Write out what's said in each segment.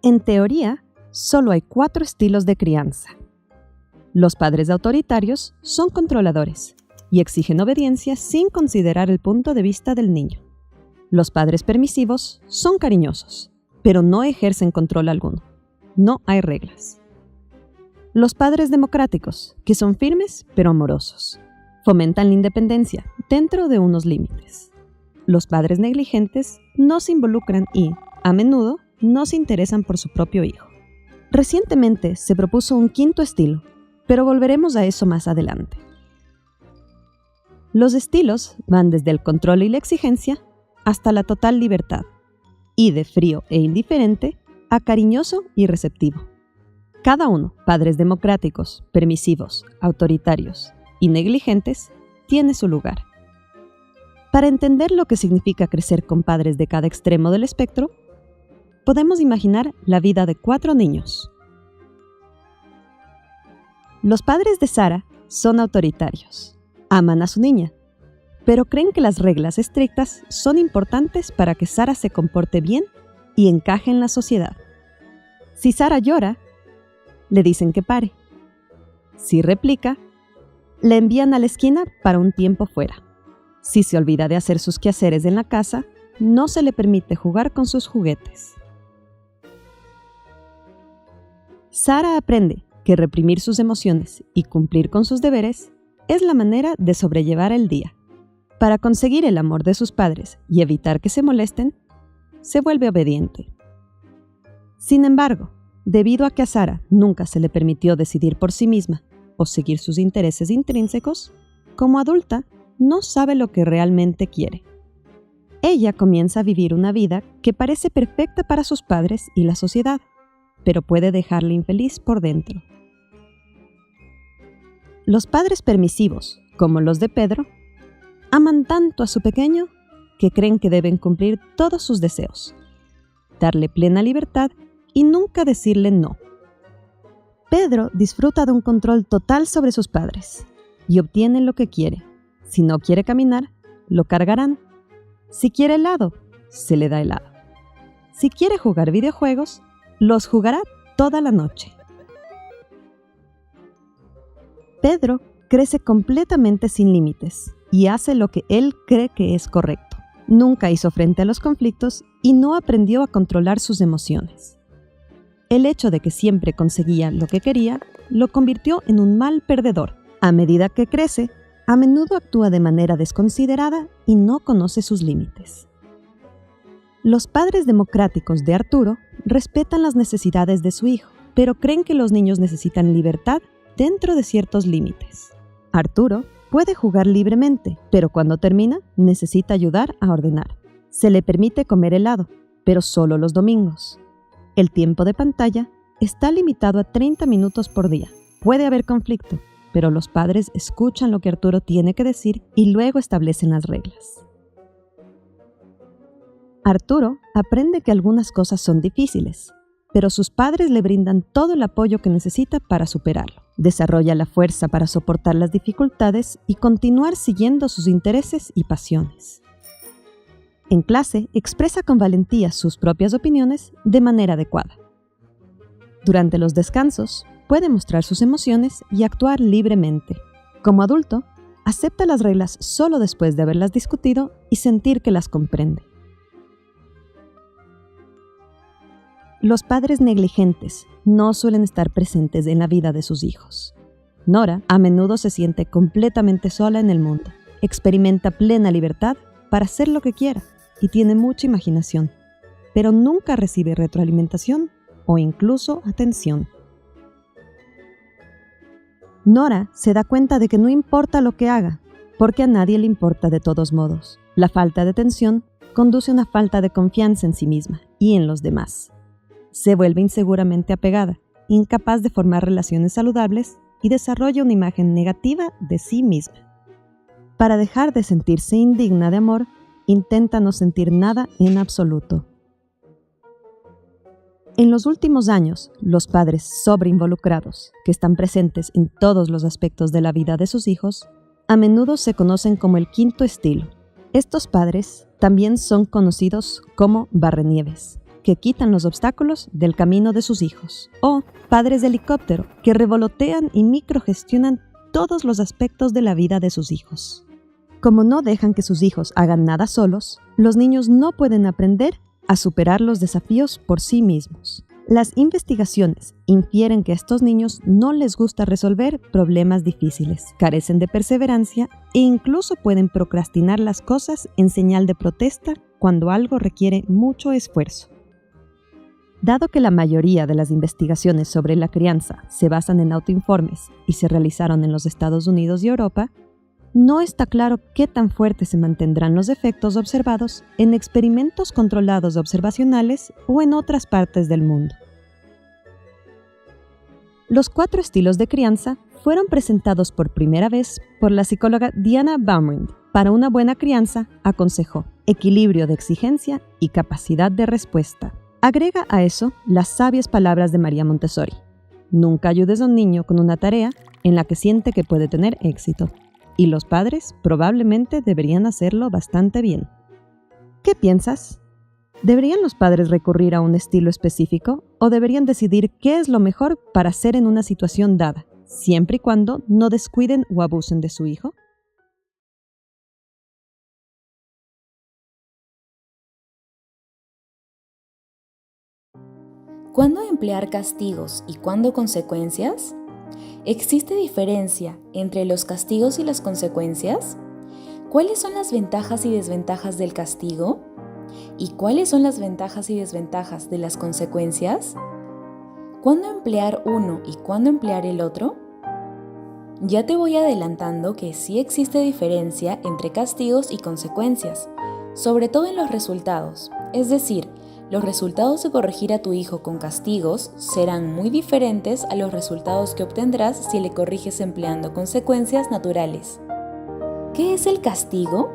En teoría, solo hay 4 estilos de crianza. Los padres autoritarios son controladores y exigen obediencia sin considerar el punto de vista del niño. Los padres permisivos son cariñosos, pero no ejercen control alguno. No hay reglas. Los padres democráticos, que son firmes pero amorosos, fomentan la independencia dentro de unos límites. Los padres negligentes no se involucran y, a menudo, no se interesan por su propio hijo. Recientemente se propuso un 5º estilo, pero volveremos a eso más adelante. Los estilos van desde el control y la exigencia hasta la total libertad, y de frío e indiferente a cariñoso y receptivo. Cada uno, padres democráticos, permisivos, autoritarios y negligentes, tiene su lugar. Para entender lo que significa crecer con padres de cada extremo del espectro, podemos imaginar la vida de 4 niños. Los padres de Sara son autoritarios. Aman a su niña, pero creen que las reglas estrictas son importantes para que Sara se comporte bien y encaje en la sociedad. Si Sara llora, le dicen que pare. Si replica, la envían a la esquina para un tiempo fuera. Si se olvida de hacer sus quehaceres en la casa, no se le permite jugar con sus juguetes. Sara aprende que reprimir sus emociones y cumplir con sus deberes es la manera de sobrellevar el día. Para conseguir el amor de sus padres y evitar que se molesten, se vuelve obediente. Sin embargo, debido a que a Sara nunca se le permitió decidir por sí misma o seguir sus intereses intrínsecos, como adulta no sabe lo que realmente quiere. Ella comienza a vivir una vida que parece perfecta para sus padres y la sociedad, pero puede dejarle infeliz por dentro. Los padres permisivos, como los de Pedro, aman tanto a su pequeño que creen que deben cumplir todos sus deseos, darle plena libertad y nunca decirle no. Pedro disfruta de un control total sobre sus padres y obtiene lo que quiere. Si no quiere caminar, lo cargarán. Si quiere helado, se le da helado. Si quiere jugar videojuegos, los jugará toda la noche. Pedro crece completamente sin límites y hace lo que él cree que es correcto. Nunca hizo frente a los conflictos y no aprendió a controlar sus emociones. El hecho de que siempre conseguía lo que quería lo convirtió en un mal perdedor. A medida que crece, a menudo actúa de manera desconsiderada y no conoce sus límites. Los padres democráticos de Arturo respetan las necesidades de su hijo, pero creen que los niños necesitan libertad dentro de ciertos límites. Arturo puede jugar libremente, pero cuando termina, necesita ayudar a ordenar. Se le permite comer helado, pero solo los domingos. El tiempo de pantalla está limitado a 30 minutos por día. Puede haber conflicto, pero los padres escuchan lo que Arturo tiene que decir y luego establecen las reglas. Arturo aprende que algunas cosas son difíciles, pero sus padres le brindan todo el apoyo que necesita para superarlo. Desarrolla la fuerza para soportar las dificultades y continuar siguiendo sus intereses y pasiones. En clase, expresa con valentía sus propias opiniones de manera adecuada. Durante los descansos, puede mostrar sus emociones y actuar libremente. Como adulto, acepta las reglas solo después de haberlas discutido y sentir que las comprende. Los padres negligentes no suelen estar presentes en la vida de sus hijos. Nora a menudo se siente completamente sola en el mundo. Experimenta plena libertad para hacer lo que quiera y tiene mucha imaginación, pero nunca recibe retroalimentación o incluso atención. Nora se da cuenta de que no importa lo que haga, porque a nadie le importa de todos modos. La falta de atención conduce a una falta de confianza en sí misma y en los demás. Se vuelve inseguramente apegada, incapaz de formar relaciones saludables y desarrolla una imagen negativa de sí misma. Para dejar de sentirse indigna de amor, intenta no sentir nada en absoluto. En los últimos años, los padres sobreinvolucrados, que están presentes en todos los aspectos de la vida de sus hijos, a menudo se conocen como el 5º estilo. Estos padres también son conocidos como barrenieves, que quitan los obstáculos del camino de sus hijos. O padres de helicóptero que revolotean y microgestionan todos los aspectos de la vida de sus hijos. Como no dejan que sus hijos hagan nada solos, los niños no pueden aprender a superar los desafíos por sí mismos. Las investigaciones infieren que a estos niños no les gusta resolver problemas difíciles, carecen de perseverancia e incluso pueden procrastinar las cosas en señal de protesta cuando algo requiere mucho esfuerzo. Dado que la mayoría de las investigaciones sobre la crianza se basan en autoinformes y se realizaron en los Estados Unidos y Europa, no está claro qué tan fuertes se mantendrán los efectos observados en experimentos controlados observacionales o en otras partes del mundo. Los 4 estilos de crianza fueron presentados por primera vez por la psicóloga Diana Baumrind. Para una buena crianza, aconsejó equilibrio de exigencia y capacidad de respuesta. Agrega a eso las sabias palabras de María Montessori: nunca ayudes a un niño con una tarea en la que siente que puede tener éxito. Y los padres probablemente deberían hacerlo bastante bien. ¿Qué piensas? ¿Deberían los padres recurrir a un estilo específico o deberían decidir qué es lo mejor para hacer en una situación dada, siempre y cuando no descuiden o abusen de su hijo? ¿Cuándo emplear castigos y cuándo consecuencias? ¿Existe diferencia entre los castigos y las consecuencias? ¿Cuáles son las ventajas y desventajas del castigo? ¿Y cuáles son las ventajas y desventajas de las consecuencias? ¿Cuándo emplear uno y cuándo emplear el otro? Ya te voy adelantando que sí existe diferencia entre castigos y consecuencias, sobre todo en los resultados, es decir, los resultados de corregir a tu hijo con castigos serán muy diferentes a los resultados que obtendrás si le corriges empleando consecuencias naturales. ¿Qué es el castigo?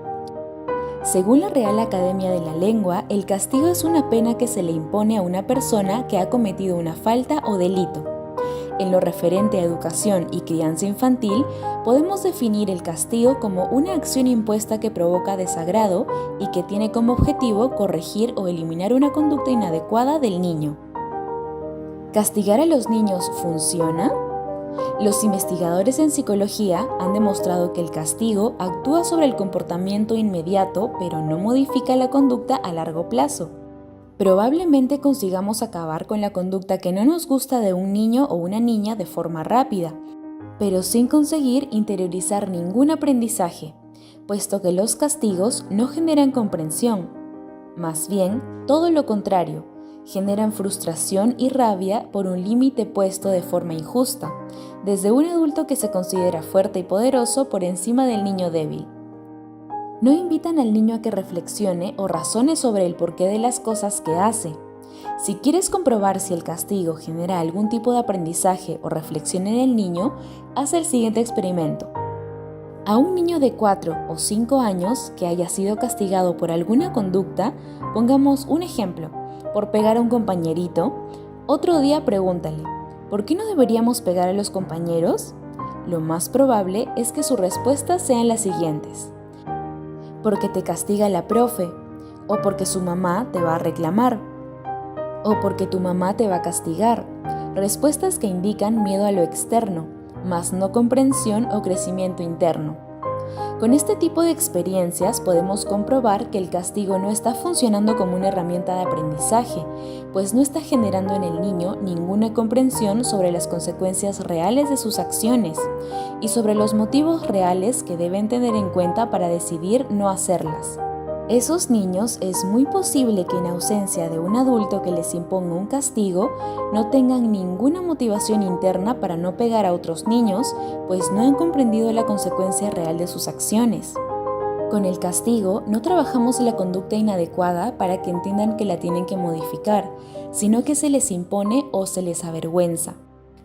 Según la Real Academia de la Lengua, el castigo es una pena que se le impone a una persona que ha cometido una falta o delito. En lo referente a educación y crianza infantil, podemos definir el castigo como una acción impuesta que provoca desagrado y que tiene como objetivo corregir o eliminar una conducta inadecuada del niño. ¿Castigar a los niños funciona? Los investigadores en psicología han demostrado que el castigo actúa sobre el comportamiento inmediato, pero no modifica la conducta a largo plazo. Probablemente consigamos acabar con la conducta que no nos gusta de un niño o una niña de forma rápida, pero sin conseguir interiorizar ningún aprendizaje, puesto que los castigos no generan comprensión. Más bien, todo lo contrario, generan frustración y rabia por un límite puesto de forma injusta, desde un adulto que se considera fuerte y poderoso por encima del niño débil. No invitan al niño a que reflexione o razone sobre el porqué de las cosas que hace. Si quieres comprobar si el castigo genera algún tipo de aprendizaje o reflexión en el niño, haz el siguiente experimento. A un niño de 4 o 5 años que haya sido castigado por alguna conducta, pongamos un ejemplo, por pegar a un compañerito, otro día pregúntale, ¿por qué no deberíamos pegar a los compañeros? Lo más probable es que sus respuestas sean las siguientes: porque te castiga la profe, o porque su mamá te va a reclamar, o porque tu mamá te va a castigar. Respuestas que indican miedo a lo externo, más no comprensión o crecimiento interno. Con este tipo de experiencias podemos comprobar que el castigo no está funcionando como una herramienta de aprendizaje, pues no está generando en el niño ninguna comprensión sobre las consecuencias reales de sus acciones y sobre los motivos reales que deben tener en cuenta para decidir no hacerlas. Esos niños es muy posible que en ausencia de un adulto que les imponga un castigo, no tengan ninguna motivación interna para no pegar a otros niños, pues no han comprendido la consecuencia real de sus acciones. Con el castigo no trabajamos la conducta inadecuada para que entiendan que la tienen que modificar, sino que se les impone o se les avergüenza.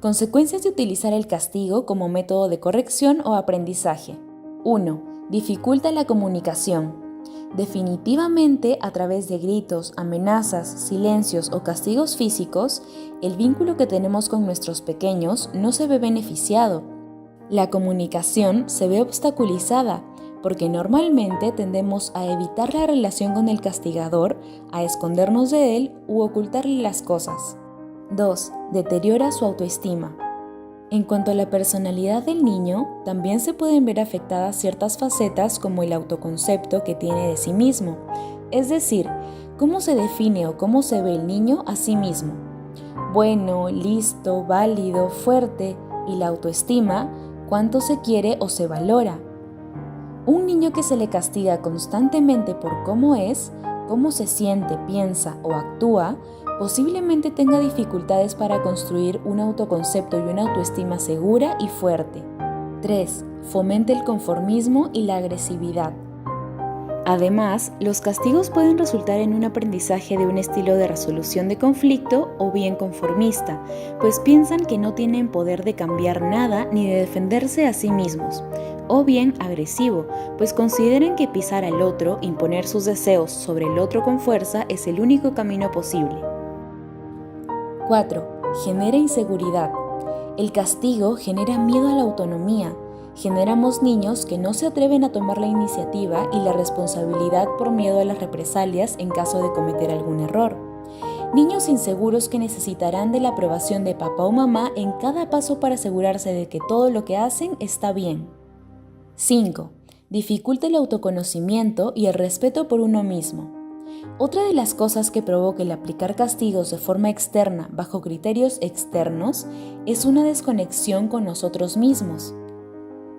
Consecuencias de utilizar el castigo como método de corrección o aprendizaje. 1. Dificulta la comunicación. Definitivamente, a través de gritos, amenazas, silencios o castigos físicos, el vínculo que tenemos con nuestros pequeños no se ve beneficiado. La comunicación se ve obstaculizada, porque normalmente tendemos a evitar la relación con el castigador, a escondernos de él u ocultarle las cosas. 2. Deteriora su autoestima. En cuanto a la personalidad del niño, también se pueden ver afectadas ciertas facetas como el autoconcepto que tiene de sí mismo, es decir, cómo se define o cómo se ve el niño a sí mismo. Bueno, listo, válido, fuerte, y la autoestima, cuánto se quiere o se valora. Un niño que se le castiga constantemente por cómo es, cómo se siente, piensa o actúa, posiblemente tenga dificultades para construir un autoconcepto y una autoestima segura y fuerte. 3. Fomenta el conformismo y la agresividad. Además, los castigos pueden resultar en un aprendizaje de un estilo de resolución de conflicto o bien conformista, pues piensan que no tienen poder de cambiar nada ni de defenderse a sí mismos, o bien agresivo, pues consideran que pisar al otro, imponer sus deseos sobre el otro con fuerza es el único camino posible. 4. Genera inseguridad. El castigo genera miedo a la autonomía. Generamos niños que no se atreven a tomar la iniciativa y la responsabilidad por miedo a las represalias en caso de cometer algún error. Niños inseguros que necesitarán de la aprobación de papá o mamá en cada paso para asegurarse de que todo lo que hacen está bien. 5. Dificulta el autoconocimiento y el respeto por uno mismo. Otra de las cosas que provoca el aplicar castigos de forma externa bajo criterios externos es una desconexión con nosotros mismos.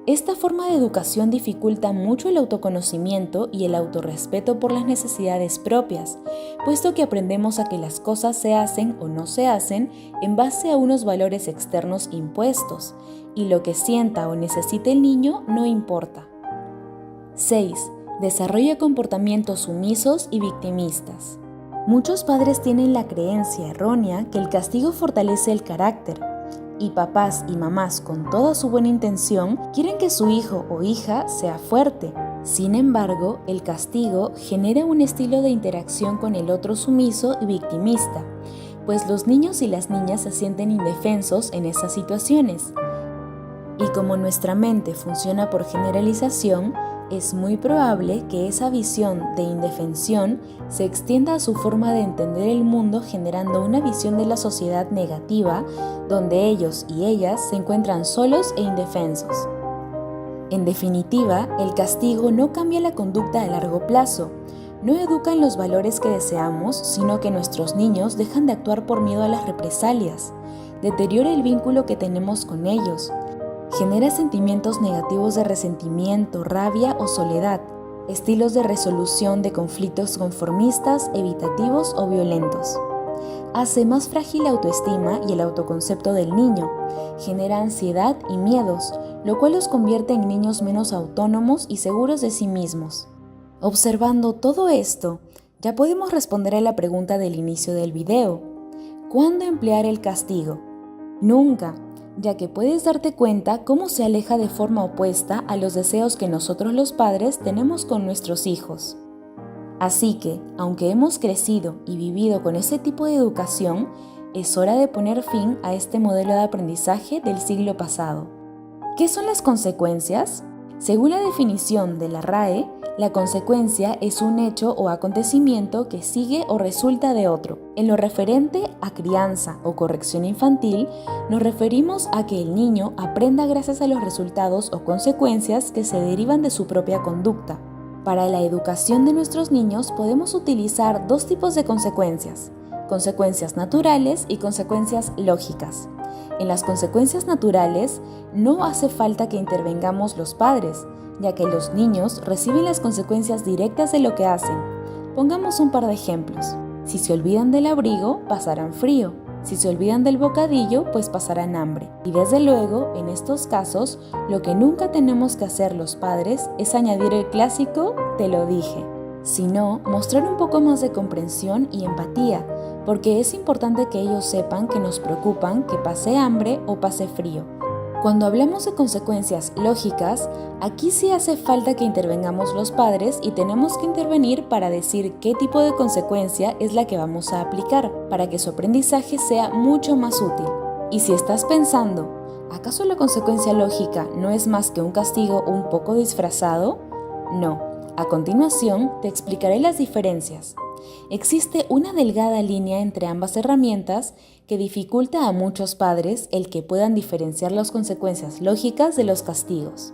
Esta forma de educación dificulta mucho el autoconocimiento y el autorrespeto por las necesidades propias, puesto que aprendemos a que las cosas se hacen o no se hacen en base a unos valores externos impuestos, y lo que sienta o necesite el niño no importa. 6. Desarrolla comportamientos sumisos y victimistas. Muchos padres tienen la creencia errónea que el castigo fortalece el carácter, y papás y mamás con toda su buena intención quieren que su hijo o hija sea fuerte. Sin embargo, el castigo genera un estilo de interacción con el otro sumiso y victimista, pues los niños y las niñas se sienten indefensos en esas situaciones. Y como nuestra mente funciona por generalización, es muy probable que esa visión de indefensión se extienda a su forma de entender el mundo, generando una visión de la sociedad negativa donde ellos y ellas se encuentran solos e indefensos. En definitiva, el castigo no cambia la conducta a largo plazo, no educa en los valores que deseamos, sino que nuestros niños dejan de actuar por miedo a las represalias, deteriora el vínculo que tenemos con ellos, genera sentimientos negativos de resentimiento, rabia o soledad, estilos de resolución de conflictos conformistas, evitativos o violentos. Hace más frágil la autoestima y el autoconcepto del niño, genera ansiedad y miedos, lo cual los convierte en niños menos autónomos y seguros de sí mismos. Observando todo esto, ya podemos responder a la pregunta del inicio del video. ¿Cuándo emplear el castigo? Nunca, ya que puedes darte cuenta cómo se aleja de forma opuesta a los deseos que nosotros los padres tenemos con nuestros hijos. Así que, aunque hemos crecido y vivido con ese tipo de educación, es hora de poner fin a este modelo de aprendizaje del siglo pasado. ¿Qué son las consecuencias? Según la definición de la RAE, la consecuencia es un hecho o acontecimiento que sigue o resulta de otro. En lo referente a crianza o corrección infantil, nos referimos a que el niño aprenda gracias a los resultados o consecuencias que se derivan de su propia conducta. Para la educación de nuestros niños podemos utilizar dos tipos de consecuencias naturales y consecuencias lógicas. En las consecuencias naturales no hace falta que intervengamos los padres, ya que los niños reciben las consecuencias directas de lo que hacen. Pongamos un par de ejemplos. Si se olvidan del abrigo, pasarán frío. Si se olvidan del bocadillo, pues pasarán hambre. Y desde luego, en estos casos, lo que nunca tenemos que hacer los padres es añadir el clásico "te lo dije", sino mostrar un poco más de comprensión y empatía, porque es importante que ellos sepan que nos preocupan que pase hambre o pase frío. Cuando hablamos de consecuencias lógicas, aquí sí hace falta que intervengamos los padres y tenemos que intervenir para decir qué tipo de consecuencia es la que vamos a aplicar para que su aprendizaje sea mucho más útil. Y si estás pensando, ¿acaso la consecuencia lógica no es más que un castigo un poco disfrazado? No, a continuación te explicaré las diferencias. Existe una delgada línea entre ambas herramientas que dificulta a muchos padres el que puedan diferenciar las consecuencias lógicas de los castigos.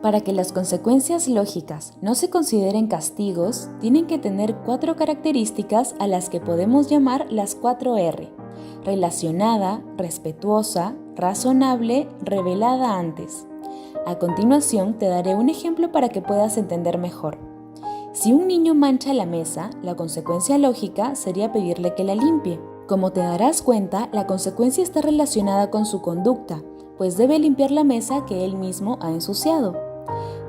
Para que las consecuencias lógicas no se consideren castigos, tienen que tener 4 características a las que podemos llamar las 4 R: relacionada, respetuosa, razonable, revelada antes. A continuación te daré un ejemplo para que puedas entender mejor. Si un niño mancha la mesa, la consecuencia lógica sería pedirle que la limpie. Como te darás cuenta, la consecuencia está relacionada con su conducta, pues debe limpiar la mesa que él mismo ha ensuciado.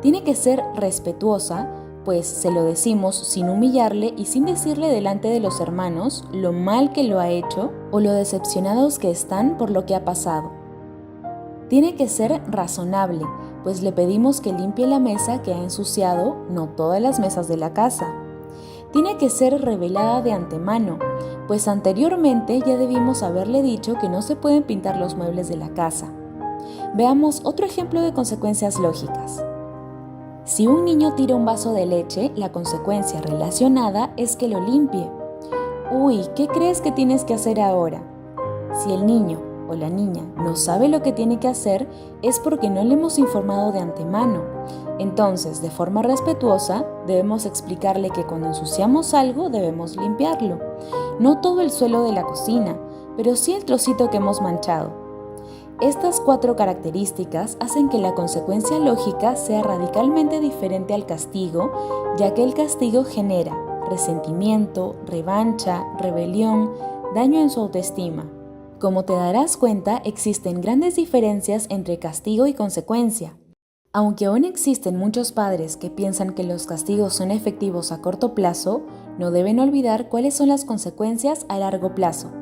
Tiene que ser respetuosa, pues se lo decimos sin humillarle y sin decirle delante de los hermanos lo mal que lo ha hecho o lo decepcionados que están por lo que ha pasado. Tiene que ser razonable, pues le pedimos que limpie la mesa que ha ensuciado, no todas las mesas de la casa. Tiene que ser revelada de antemano, pues anteriormente ya debimos haberle dicho que no se pueden pintar los muebles de la casa. Veamos otro ejemplo de consecuencias lógicas. Si un niño tira un vaso de leche, la consecuencia relacionada es que lo limpie. Uy, ¿qué crees que tienes que hacer ahora? Si el niño o la niña no sabe lo que tiene que hacer, es porque no le hemos informado de antemano. Entonces, de forma respetuosa, debemos explicarle que cuando ensuciamos algo debemos limpiarlo. No todo el suelo de la cocina, pero sí el trocito que hemos manchado. Estas 4 características hacen que la consecuencia lógica sea radicalmente diferente al castigo, ya que el castigo genera resentimiento, revancha, rebelión, daño en su autoestima. Como te darás cuenta, existen grandes diferencias entre castigo y consecuencia. Aunque aún existen muchos padres que piensan que los castigos son efectivos a corto plazo, no deben olvidar cuáles son las consecuencias a largo plazo.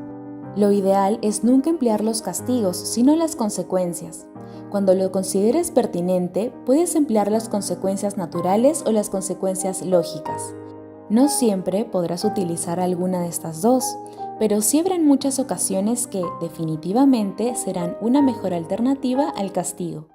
Lo ideal es nunca emplear los castigos, sino las consecuencias. Cuando lo consideres pertinente, puedes emplear las consecuencias naturales o las consecuencias lógicas. No siempre podrás utilizar alguna de estas dos, pero sí habrán muchas ocasiones que, definitivamente, serán una mejor alternativa al castigo.